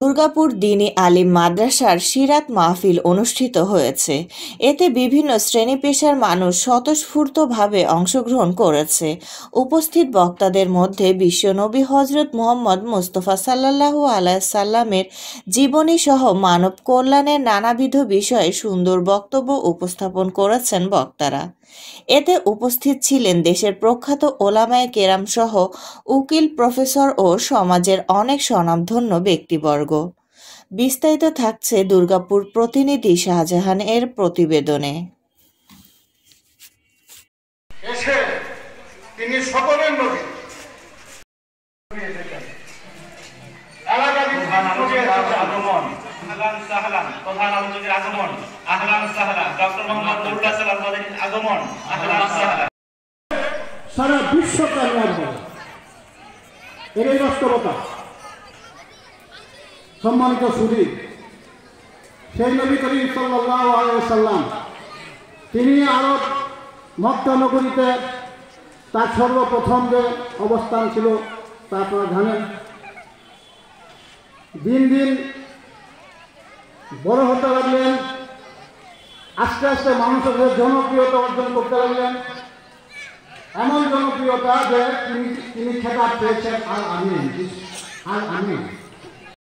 দুর্গাপুর দ্বীনী আলিম মাদ্রাসার সিরাত মাহফিল অনুষ্ঠিত হয়েছে। এতে বিভিন্ন শ্রেণী পেশার মানুষ স্বতঃস্ফূর্তভাবে অংশগ্রহণ করেছে। উপস্থিত বক্তাদের মধ্যে বিশ্বনবী হজরত মুহাম্মদ মুস্তাফা সাল্লাল্লাহু আলাইহি সাল্লামের জীবনী সহ মানব কল্যাণের নানাবিধ বিষয়ে সুন্দর বক্তব্য উপস্থাপন করেছেন বক্তারা। এতে উপস্থিত ছিলেন দেশের প্রখ্যাত ওলামায়ে কেরাম সহ উকিল, প্রফেসর ও সমাজের অনেক স্বনামধন্য ব্যক্তিবর্গ। বিস্তারিত থাকছে দুর্গাপুর প্রতিনিধি শাহজাহান এর প্রতিবেদনে। তিনি সকলের নবী। প্রধান আলোচকের আগমন, আহলান সাহলান, ডক্টর মোহাম্মদ নুরুল্লাহ সালাম মাদানীর আগমন, আহলান সাহলান। সারা বিশ্ব কামিয়াব হবে, এটাই বাস্তবতা। সম্মানিত সুধী, সেই নবী করিম সাল্লাল্লাহু আলাইহি ওয়াসাল্লাম তিনি আরব মক্কা নগরীতে তার সর্বপ্রথম যে অবস্থান ছিল তা আপনারা জানেন। দিন দিন বড় হতে লাগলেন, আস্তে আস্তে মানুষের জনপ্রিয়তা অর্জন করতে লাগলেন। এমন জনপ্রিয়তা যে তিনি খেতাব পেয়েছেন আল আমিন।